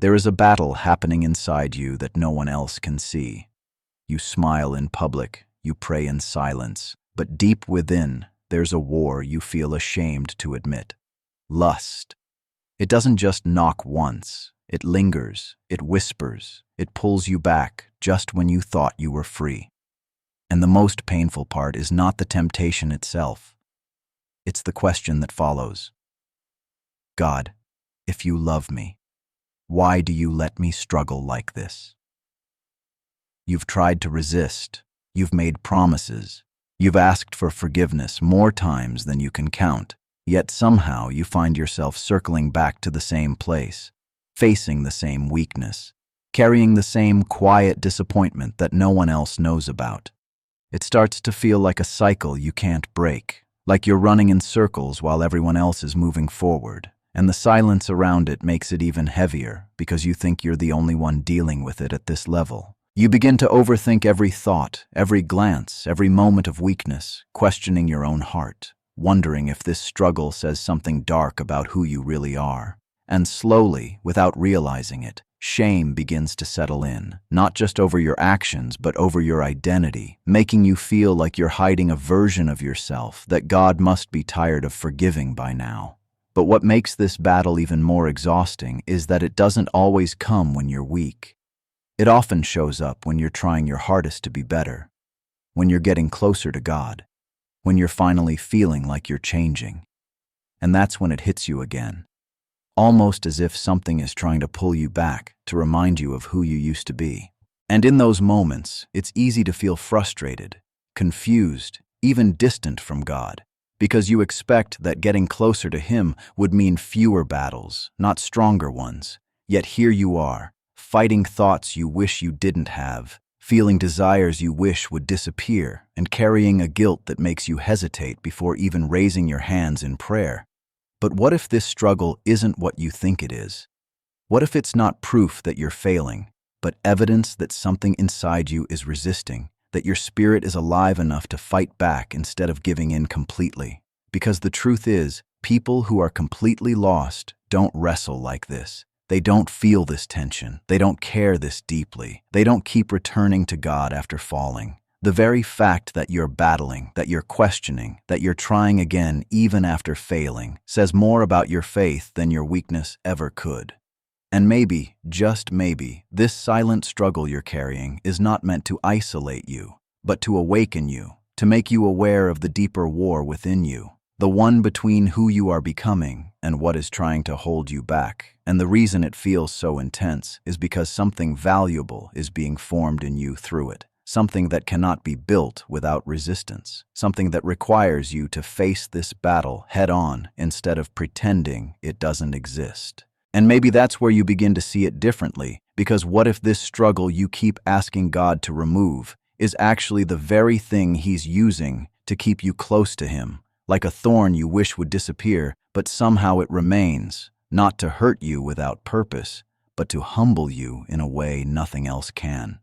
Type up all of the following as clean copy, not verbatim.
There is a battle happening inside you that no one else can see. You smile in public, you pray in silence, but deep within, there's a war you feel ashamed to admit. Lust. It doesn't just knock once. It lingers, it whispers, it pulls you back just when you thought you were free. And the most painful part is not the temptation itself. It's the question that follows. God, if you love me, why do you let me struggle like this? You've tried to resist. You've made promises. You've asked for forgiveness more times than you can count. Yet somehow you find yourself circling back to the same place, facing the same weakness, carrying the same quiet disappointment that no one else knows about. It starts to feel like a cycle you can't break, like you're running in circles while everyone else is moving forward, and the silence around it makes it even heavier because you think you're the only one dealing with it at this level. You begin to overthink every thought, every glance, every moment of weakness, questioning your own heart, wondering if this struggle says something dark about who you really are. And slowly, without realizing it, shame begins to settle in, not just over your actions, but over your identity, making you feel like you're hiding a version of yourself that God must be tired of forgiving by now. But what makes this battle even more exhausting is that it doesn't always come when you're weak. It often shows up when you're trying your hardest to be better, when you're getting closer to God, when you're finally feeling like you're changing. And that's when it hits you again, almost as if something is trying to pull you back to remind you of who you used to be. And in those moments, it's easy to feel frustrated, confused, even distant from God, because you expect that getting closer to Him would mean fewer battles, not stronger ones. Yet here you are, fighting thoughts you wish you didn't have, feeling desires you wish would disappear, and carrying a guilt that makes you hesitate before even raising your hands in prayer. But what if this struggle isn't what you think it is? What if it's not proof that you're failing, but evidence that something inside you is resisting, that your spirit is alive enough to fight back instead of giving in completely? Because the truth is, people who are completely lost don't wrestle like this. They don't feel this tension. They don't care this deeply. They don't keep returning to God after falling. The very fact that you're battling, that you're questioning, that you're trying again even after failing, says more about your faith than your weakness ever could. And maybe, just maybe, this silent struggle you're carrying is not meant to isolate you, but to awaken you, to make you aware of the deeper war within you, the one between who you are becoming and what is trying to hold you back. And the reason it feels so intense is because something valuable is being formed in you through it. Something that cannot be built without resistance. Something that requires you to face this battle head-on instead of pretending it doesn't exist. And maybe that's where you begin to see it differently, because what if this struggle you keep asking God to remove is actually the very thing He's using to keep you close to Him, like a thorn you wish would disappear, but somehow it remains, not to hurt you without purpose, but to humble you in a way nothing else can.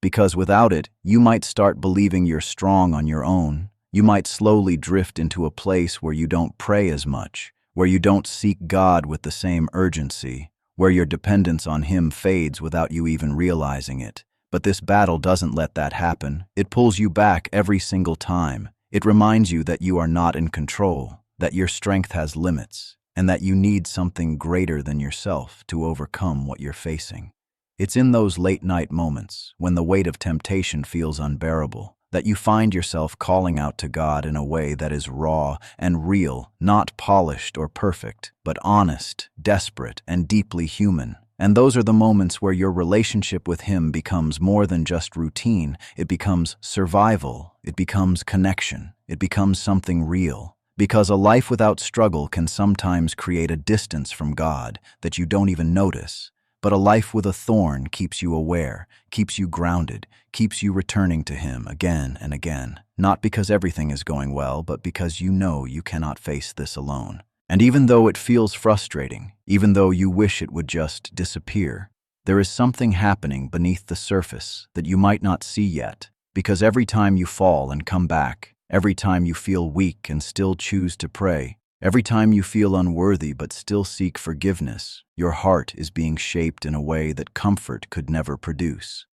Because without it, you might start believing you're strong on your own. You might slowly drift into a place where you don't pray as much, where you don't seek God with the same urgency, where your dependence on Him fades without you even realizing it. But this battle doesn't let that happen. It pulls you back every single time. It reminds you that you are not in control, that your strength has limits, and that you need something greater than yourself to overcome what you're facing. It's in those late-night moments, when the weight of temptation feels unbearable, that you find yourself calling out to God in a way that is raw and real, not polished or perfect, but honest, desperate, and deeply human. And those are the moments where your relationship with Him becomes more than just routine. It becomes survival. It becomes connection. It becomes something real. Because a life without struggle can sometimes create a distance from God that you don't even notice. But a life with a thorn keeps you aware, keeps you grounded, keeps you returning to Him again and again. Not because everything is going well, but because you know you cannot face this alone. And even though it feels frustrating, even though you wish it would just disappear, there is something happening beneath the surface that you might not see yet. Because every time you fall and come back, every time you feel weak and still choose to pray, Every time you feel unworthy but still seek forgiveness, your heart is being shaped in a way that comfort could never produce.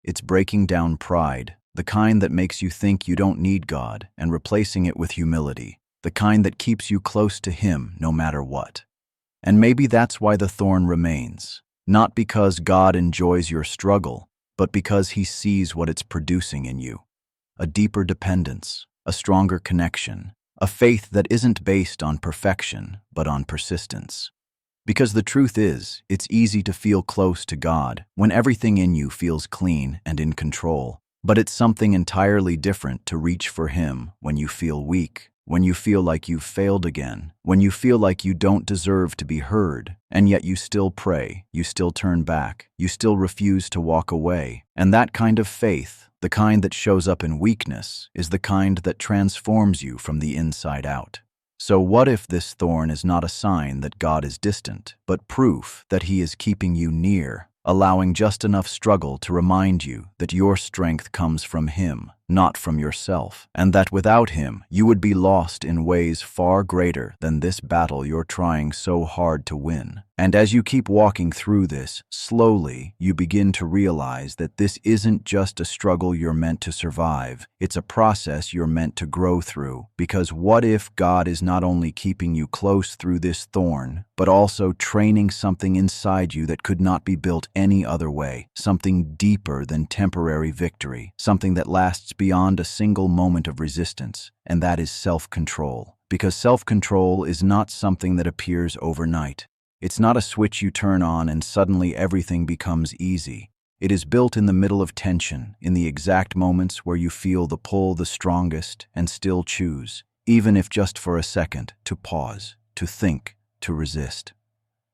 It's breaking down pride, the kind that makes you think you don't need God, and replacing it with humility, the kind that keeps you close to Him no matter what. And maybe that's why the thorn remains, not because God enjoys your struggle, but because He sees what it's producing in you. A deeper dependence, a stronger connection, a faith that isn't based on perfection, but on persistence. Because the truth is, it's easy to feel close to God when everything in you feels clean and in control, but it's something entirely different to reach for Him when you feel weak, when you feel like you've failed again, when you feel like you don't deserve to be heard, and yet you still pray, you still turn back, you still refuse to walk away. And that kind of faith, the kind that shows up in weakness, is the kind that transforms you from the inside out. So what if this thorn is not a sign that God is distant, but proof that He is keeping you near, allowing just enough struggle to remind you that your strength comes from Him, not from yourself, and that without Him, you would be lost in ways far greater than this battle you're trying so hard to win. And as you keep walking through this, slowly you begin to realize that this isn't just a struggle you're meant to survive, it's a process you're meant to grow through. Because what if God is not only keeping you close through this thorn, but also training something inside you that could not be built any other way, something deeper than temporary victory, something that lasts beyond a single moment of resistance, and that is self-control. Because self-control is not something that appears overnight. It's not a switch you turn on and suddenly everything becomes easy. It is built in the middle of tension, in the exact moments where you feel the pull the strongest and still choose, even if just for a second, to pause, to think, to resist.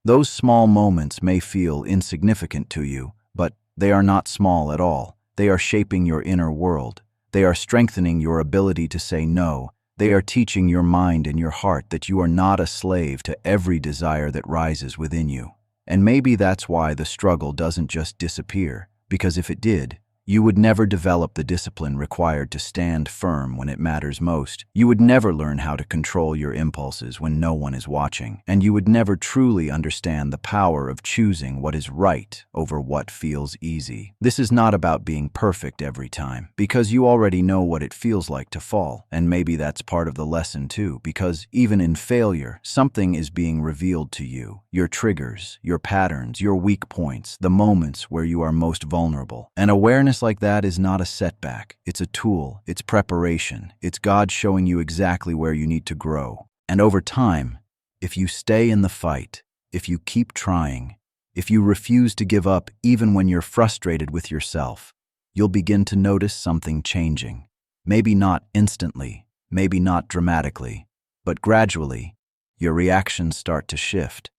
Those small moments may feel insignificant to you, but they are not small at all. They are shaping your inner world. They are strengthening your ability to say no. They are teaching your mind and your heart that you are not a slave to every desire that rises within you. And maybe that's why the struggle doesn't just disappear, because if it did, you would never develop the discipline required to stand firm when it matters most. You would never learn how to control your impulses when no one is watching, and you would never truly understand the power of choosing what is right over what feels easy. This is not about being perfect every time, because you already know what it feels like to fall, and maybe that's part of the lesson too, because even in failure, something is being revealed to you. Your triggers, your patterns, your weak points, the moments where you are most vulnerable. And awareness like that is not a setback. It's a tool. It's preparation. It's God showing you exactly where you need to grow. And over time, if you stay in the fight, if you keep trying, if you refuse to give up even when you're frustrated with yourself, you'll begin to notice something changing. Maybe not instantly, maybe not dramatically, but gradually, your reactions start to shift.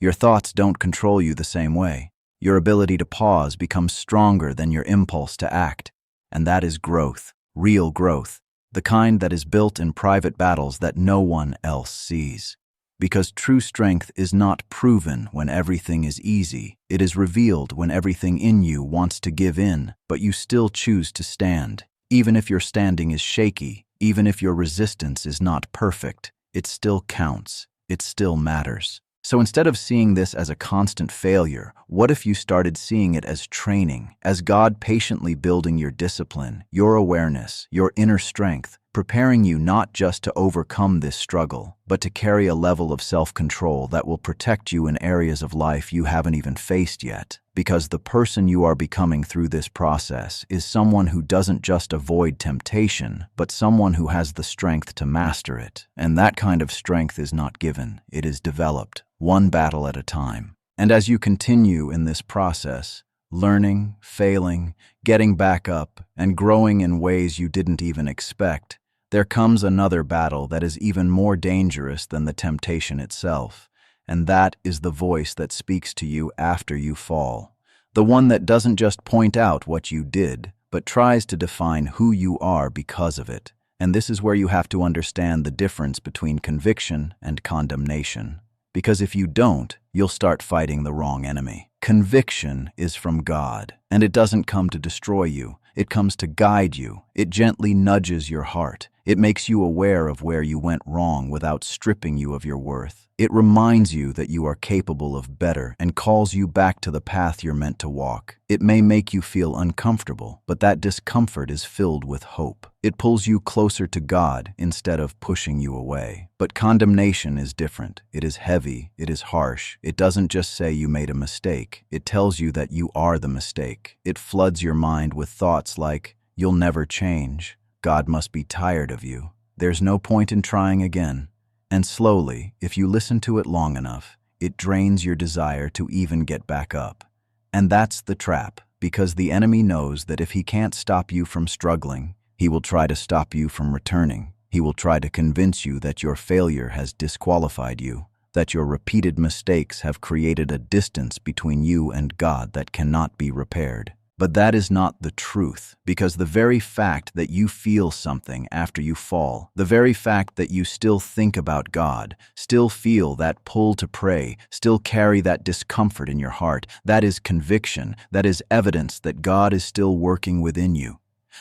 Your thoughts don't control you the same way. Your ability to pause becomes stronger than your impulse to act. And that is growth, real growth, the kind that is built in private battles that no one else sees. Because true strength is not proven when everything is easy. It is revealed when everything in you wants to give in, but you still choose to stand. Even if your standing is shaky, even if your resistance is not perfect, it still counts. It still matters. So instead of seeing this as a constant failure, what if you started seeing it as training, as God patiently building your discipline, your awareness, your inner strength, preparing you not just to overcome this struggle, but to carry a level of self-control that will protect you in areas of life you haven't even faced yet? Because the person you are becoming through this process is someone who doesn't just avoid temptation, but someone who has the strength to master it. And that kind of strength is not given, it is developed, one battle at a time. And as you continue in this process, learning, failing, getting back up, and growing in ways you didn't even expect, there comes another battle that is even more dangerous than the temptation itself, and that is the voice that speaks to you after you fall. The one that doesn't just point out what you did, but tries to define who you are because of it. And this is where you have to understand the difference between conviction and condemnation. Because if you don't, you'll start fighting the wrong enemy. Conviction is from God, and it doesn't come to destroy you. It comes to guide you. It gently nudges your heart. It makes you aware of where you went wrong without stripping you of your worth. It reminds you that you are capable of better and calls you back to the path you're meant to walk. It may make you feel uncomfortable, but that discomfort is filled with hope. It pulls you closer to God instead of pushing you away. But condemnation is different. It is heavy. It is harsh. It doesn't just say you made a mistake. It tells you that you are the mistake. It floods your mind with thoughts like, "You'll never change. God must be tired of you. There's no point in trying again." And slowly, if you listen to it long enough, it drains your desire to even get back up. And that's the trap, because the enemy knows that if he can't stop you from struggling, he will try to stop you from returning. He will try to convince you that your failure has disqualified you, that your repeated mistakes have created a distance between you and God that cannot be repaired. But that is not the truth, because the very fact that you feel something after you fall, the very fact that you still think about God, still feel that pull to pray, still carry that discomfort in your heart, that is conviction, that is evidence that God is still working within you,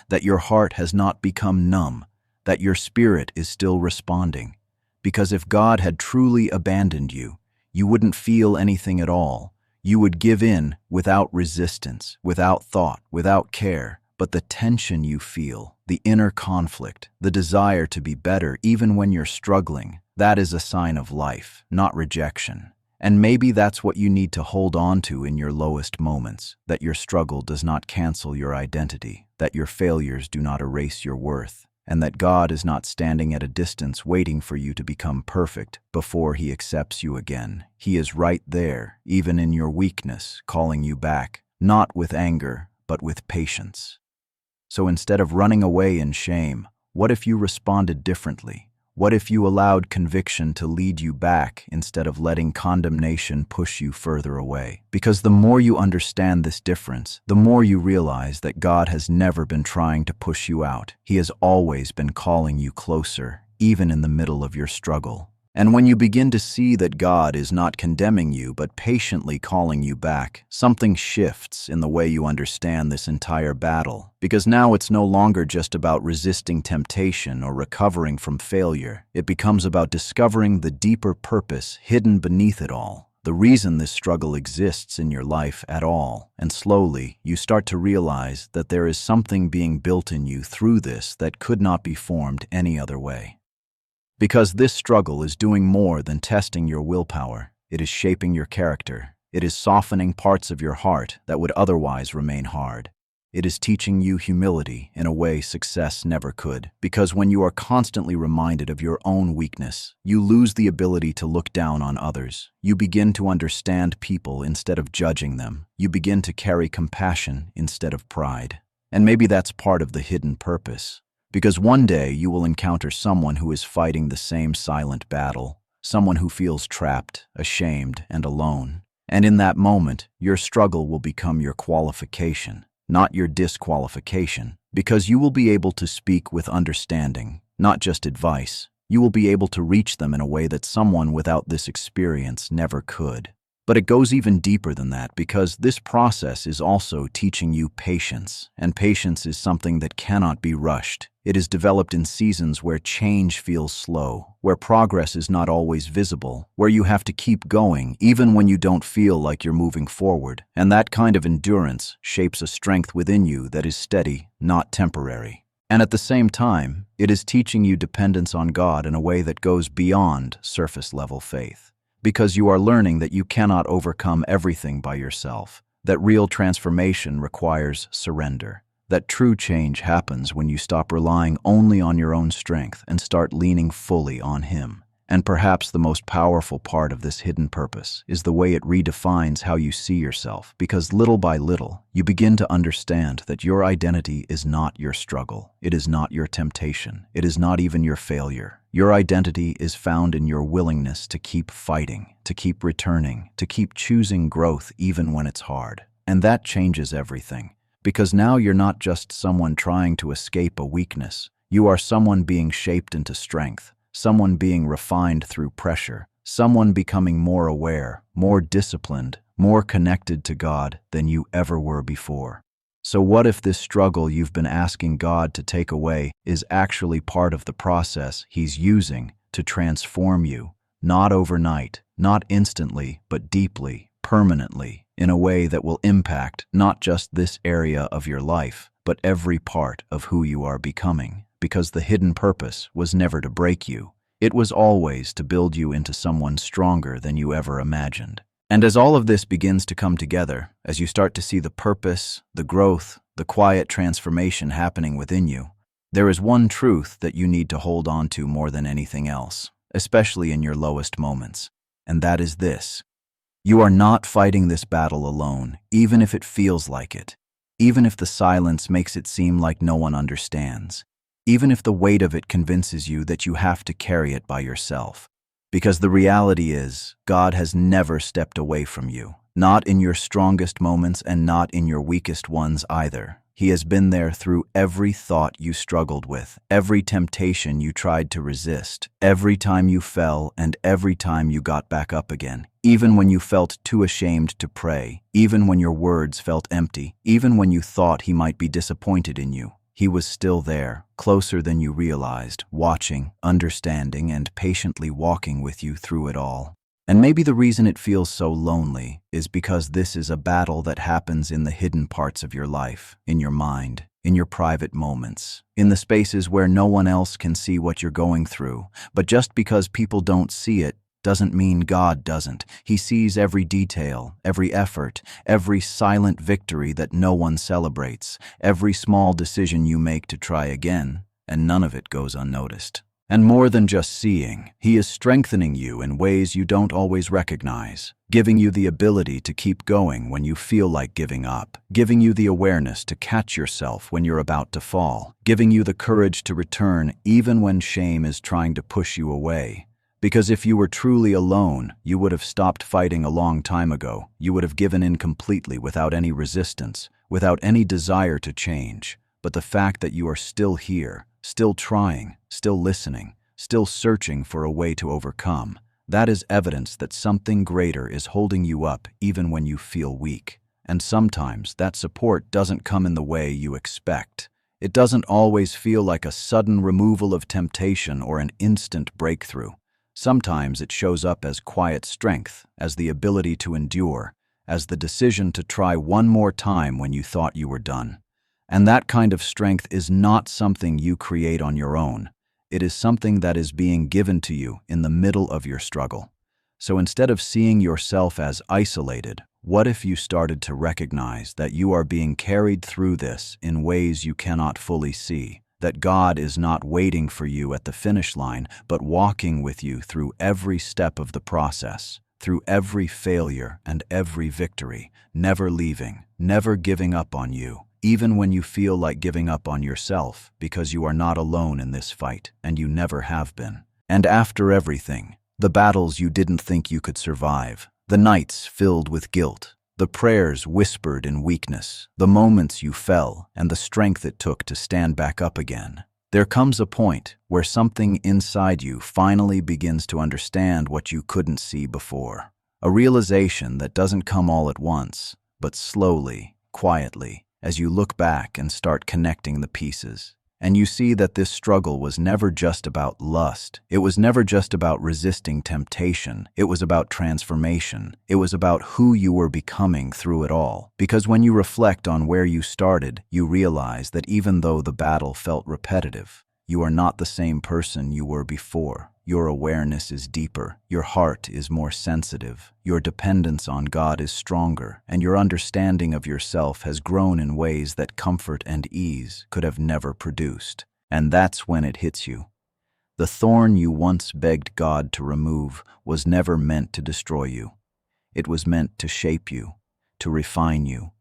that your heart has not become numb, that your spirit is still responding. Because if God had truly abandoned you, you wouldn't feel anything at all. You would give in without resistance, without thought, without care. But the tension you feel, the inner conflict, the desire to be better even when you're struggling, that is a sign of life, not rejection. And maybe that's what you need to hold on to in your lowest moments, that your struggle does not cancel your identity, that your failures do not erase your worth, and that God is not standing at a distance waiting for you to become perfect before He accepts you again. He is right there, even in your weakness, calling you back, not with anger, but with patience. So instead of running away in shame, what if you responded differently? What if you allowed conviction to lead you back instead of letting condemnation push you further away? Because the more you understand this difference, the more you realize that God has never been trying to push you out. He has always been calling you closer, even in the middle of your struggle. And when you begin to see that God is not condemning you but patiently calling you back, something shifts in the way you understand this entire battle. Because now it's no longer just about resisting temptation or recovering from failure. It becomes about discovering the deeper purpose hidden beneath it all, the reason this struggle exists in your life at all. And slowly, you start to realize that there is something being built in you through this that could not be formed any other way. Because this struggle is doing more than testing your willpower. It is shaping your character. It is softening parts of your heart that would otherwise remain hard. It is teaching you humility in a way success never could. Because when you are constantly reminded of your own weakness, you lose the ability to look down on others. You begin to understand people instead of judging them. You begin to carry compassion instead of pride. And maybe that's part of the hidden purpose. Because one day you will encounter someone who is fighting the same silent battle, someone who feels trapped, ashamed, and alone. And in that moment, your struggle will become your qualification, not your disqualification, because you will be able to speak with understanding, not just advice. You will be able to reach them in a way that someone without this experience never could. But it goes even deeper than that, because this process is also teaching you patience, and patience is something that cannot be rushed. It is developed in seasons where change feels slow, where progress is not always visible, where you have to keep going even when you don't feel like you're moving forward. And that kind of endurance shapes a strength within you that is steady, not temporary. And at the same time, it is teaching you dependence on God in a way that goes beyond surface-level faith. Because you are learning that you cannot overcome everything by yourself, that real transformation requires surrender, that true change happens when you stop relying only on your own strength and start leaning fully on Him. And perhaps the most powerful part of this hidden purpose is the way it redefines how you see yourself, because little by little, you begin to understand that your identity is not your struggle, it is not your temptation, it is not even your failure. Your identity is found in your willingness to keep fighting, to keep returning, to keep choosing growth even when it's hard. And that changes everything, because now you're not just someone trying to escape a weakness, you are someone being shaped into strength. Someone being refined through pressure, someone becoming more aware, more disciplined, more connected to God than you ever were before. So what if this struggle you've been asking God to take away is actually part of the process He's using to transform you, not overnight, not instantly, but deeply, permanently, in a way that will impact not just this area of your life, but every part of who you are becoming? Because the hidden purpose was never to break you. It was always to build you into someone stronger than you ever imagined. And as all of this begins to come together, as you start to see the purpose, the growth, the quiet transformation happening within you, there is one truth that you need to hold on to more than anything else, especially in your lowest moments. And that is this: you are not fighting this battle alone, even if it feels like it, even if the silence makes it seem like no one understands, even if the weight of it convinces you that you have to carry it by yourself. Because the reality is, God has never stepped away from you, not in your strongest moments and not in your weakest ones either. He has been there through every thought you struggled with, every temptation you tried to resist, every time you fell and every time you got back up again, even when you felt too ashamed to pray, even when your words felt empty, even when you thought He might be disappointed in you. He was still there, closer than you realized, watching, understanding, and patiently walking with you through it all. And maybe the reason it feels so lonely is because this is a battle that happens in the hidden parts of your life, in your mind, in your private moments, in the spaces where no one else can see what you're going through. But just because people don't see it doesn't mean God doesn't. He sees every detail, every effort, every silent victory that no one celebrates, every small decision you make to try again, and none of it goes unnoticed. And more than just seeing, He is strengthening you in ways you don't always recognize, giving you the ability to keep going when you feel like giving up, giving you the awareness to catch yourself when you're about to fall, giving you the courage to return even when shame is trying to push you away. Because if you were truly alone, you would have stopped fighting a long time ago. You would have given in completely without any resistance, without any desire to change. But the fact that you are still here, still trying, still listening, still searching for a way to overcome, that is evidence that something greater is holding you up even when you feel weak. And sometimes that support doesn't come in the way you expect. It doesn't always feel like a sudden removal of temptation or an instant breakthrough. Sometimes it shows up as quiet strength, as the ability to endure, as the decision to try one more time when you thought you were done. And that kind of strength is not something you create on your own. It is something that is being given to you in the middle of your struggle. So instead of seeing yourself as isolated, what if you started to recognize that you are being carried through this in ways you cannot fully see? That God is not waiting for you at the finish line, but walking with you through every step of the process, through every failure and every victory, never leaving, never giving up on you, even when you feel like giving up on yourself, because you are not alone in this fight, and you never have been. And after everything, the battles you didn't think you could survive, the nights filled with guilt, the prayers whispered in weakness, the moments you fell, and the strength it took to stand back up again. There comes a point where something inside you finally begins to understand what you couldn't see before. A realization that doesn't come all at once, but slowly, quietly, as you look back and start connecting the pieces. And you see that this struggle was never just about lust. It was never just about resisting temptation. It was about transformation. It was about who you were becoming through it all. Because when you reflect on where you started, you realize that even though the battle felt repetitive, you are not the same person you were before. Your awareness is deeper, your heart is more sensitive, your dependence on God is stronger, and your understanding of yourself has grown in ways that comfort and ease could have never produced. And that's when it hits you. The thorn you once begged God to remove was never meant to destroy you. It was meant to shape you, to refine you,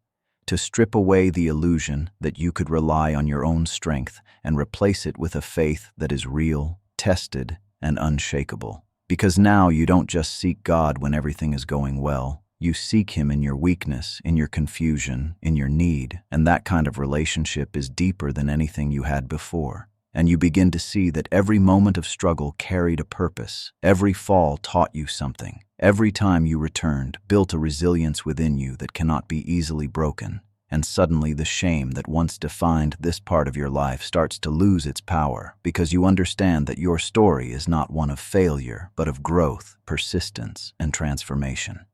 to strip away the illusion that you could rely on your own strength and replace it with a faith that is real, tested, and unshakable. Because now you don't just seek God when everything is going well. You seek Him in your weakness, in your confusion, in your need, and that kind of relationship is deeper than anything you had before. And you begin to see that every moment of struggle carried a purpose. Every fall taught you something. Every time you returned, built a resilience within you that cannot be easily broken. And suddenly the shame that once defined this part of your life starts to lose its power because you understand that your story is not one of failure, but of growth, persistence, and transformation.